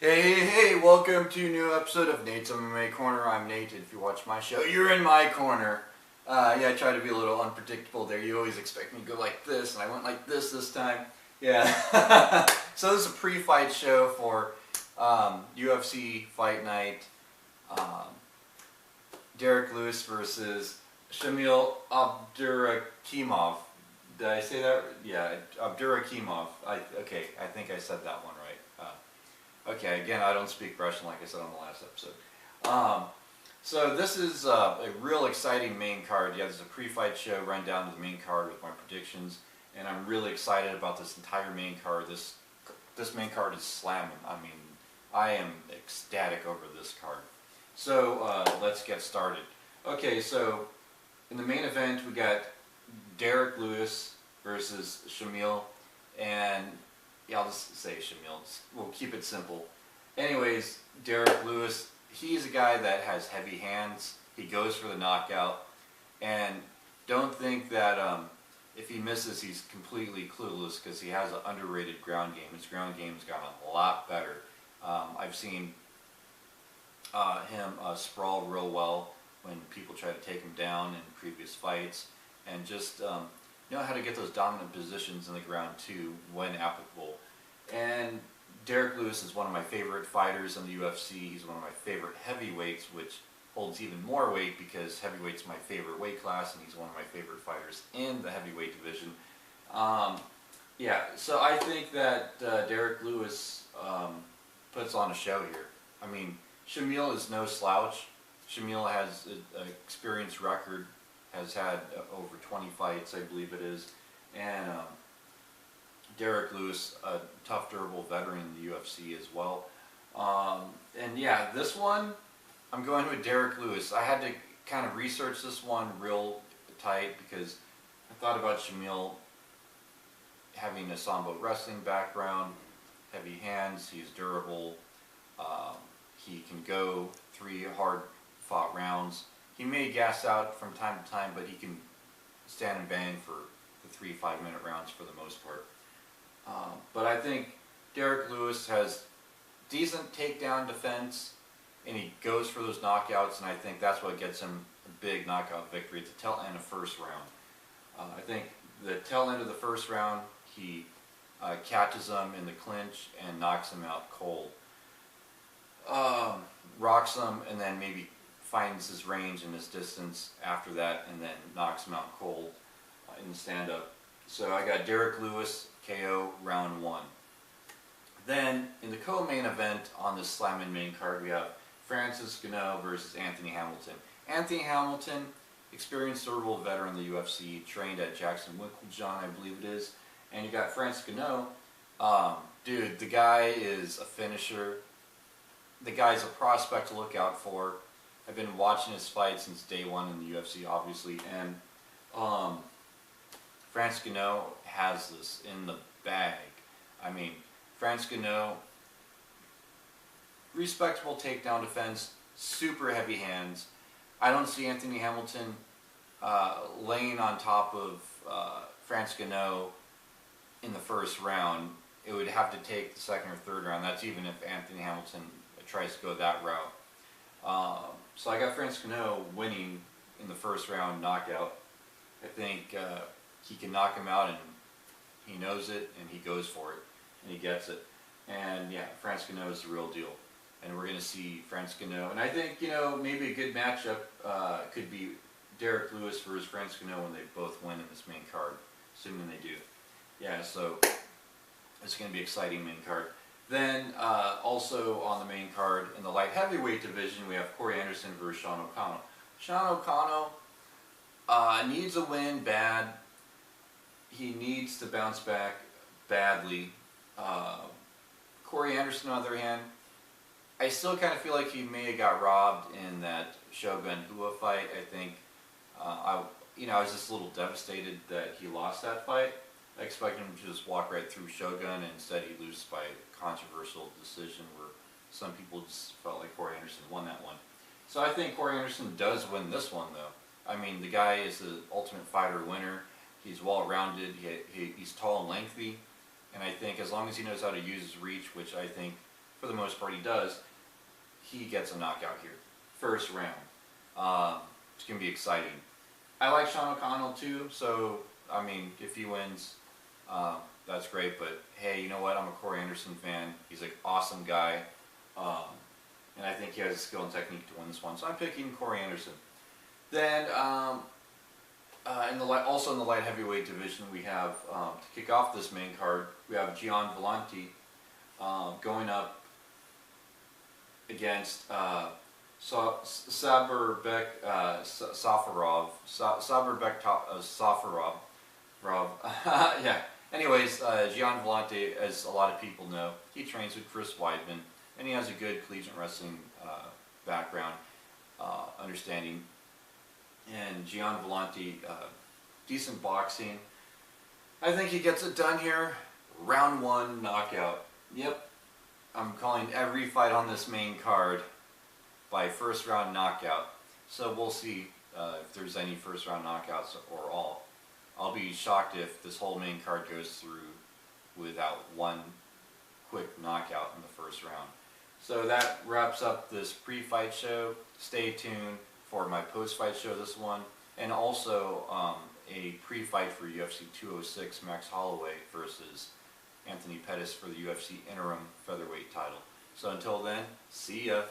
Hey, welcome to a new episode of Nate's MMA Corner. I'm Nate, and if you watch my show, you're in my corner. Yeah, I try to be a little unpredictable there. You always expect me to go like this, and I went like this time. Yeah. So this is a pre-fight show for UFC Fight Night. Derek Lewis versus Shamil Abdurakhimov. Did I say that? Yeah, Abdurakhimov. I think I said that one right. Okay, again, I don't speak Russian like I said on the last episode. So this is a real exciting main card. Yeah, there's a pre-fight show, run down to the main card with my predictions, and I'm really excited about this entire main card. This main card is slamming. I mean, I am ecstatic over this card. So let's get started. Okay, so in the main event we got Derek Lewis versus Shamil, and yeah, I'll just say Shamil. We'll keep it simple. Anyways, Derek Lewis, he's a guy that has heavy hands. He goes for the knockout. And don't think that if he misses, he's completely clueless, because he has an underrated ground game. His ground game's gotten a lot better. I've seen him sprawl real well when people try to take him down in previous fights. And just know how to get those dominant positions in the ground too when applicable. And Derek Lewis is one of my favorite fighters in the UFC. He's one of my favorite heavyweights, which holds even more weight because heavyweight's my favorite weight class, and he's one of my favorite fighters in the heavyweight division. Yeah, so I think that Derek Lewis puts on a show here. I mean, Shamil is no slouch. Shamil has an experienced record, has had over 20 fights, I believe it is, and Derek Lewis, a tough, durable veteran in the UFC as well. And yeah, this one, I'm going with Derek Lewis. I had to kind of research this one real tight because I thought about Shamil having a Sambo wrestling background, heavy hands, he's durable, he can go 3 hard-fought rounds. He may gas out from time to time, but he can stand and bang for the 3 5-minute rounds for the most part. But I think Derek Lewis has decent takedown defense, and he goes for those knockouts, and I think that's what gets him a big knockout victory at the tail end of first round. I think the tail end of the first round, he catches him in the clinch and knocks him out cold. Rocks him, and then maybe finds his range and his distance after that, and then knocks him out cold in the stand-up. So I got Derek Lewis KO round 1. Then in the co-main event on this slamming main card, we have Francis Ngannou versus Anthony Hamilton. Anthony Hamilton, experienced durable veteran in the UFC, trained at Jackson Winklejohn, I believe it is. And you got Francis Ngannou. Dude, the guy is a finisher. The guy's a prospect to look out for. I've been watching his fight since day one in the UFC, obviously, and Francis Ngannou has this in the bag. I mean, Francis Ngannou, respectable takedown defense, super heavy hands. I don't see Anthony Hamilton laying on top of Francis Ngannou in the first round. It would have to take the second or third round. That's even if Anthony Hamilton tries to go that route. So I got Francis Ngannou winning in the first round knockout. I think he can knock him out, and he knows it, and he goes for it, and he gets it. And yeah, Francis Ngannou is the real deal. And we're going to see Francis Ngannou. And I think, maybe a good matchup could be Derek Lewis versus Francis Ngannou when they both win in this main card, assuming they do. Yeah, so it's going to be an exciting main card. Then also on the main card in the light heavyweight division, we have Corey Anderson versus Sean O'Connell. Sean O'Connell needs a win bad. He needs to bounce back badly. Corey Anderson, on the other hand, I still kind of feel like he may have got robbed in that Shogun Hua fight. I think I was just a little devastated that he lost that fight. I expected him to just walk right through Shogun, and instead he loses by a controversial decision where some people just felt like Corey Anderson won that one. So I think Corey Anderson does win this one, though. I mean, the guy is the ultimate fighter winner. He's well-rounded. He's tall and lengthy. And I think as long as he knows how to use his reach, which I think for the most part he does, he gets a knockout here. First round. It's going to be exciting. I like Sean O'Connell too, so, I mean, if he wins, that's great, but hey, you know what, I'm a Corey Anderson fan. He's an awesome guy, and I think he has the skill and technique to win this one, so I'm picking Corey Anderson. Then, also in the light heavyweight division, we have, to kick off this main card, we have Gian Vellante going up against Saberbek Safarov. Yeah. Anyways, Gian Vellante, as a lot of people know, he trains with Chris Weidman, and he has a good collegiate wrestling background, understanding. And Gian Vellante, decent boxing. I think he gets it done here. Round 1 knockout. Yep. I'm calling every fight on this main card by first round knockout. So we'll see if there's any first round knockouts or all. I'll be shocked if this whole main card goes through without one quick knockout in the first round. So that wraps up this pre-fight show. Stay tuned for my post-fight show, this one, and also a pre-fight for UFC 206, Max Holloway versus Anthony Pettis for the UFC interim featherweight title. So until then, see ya.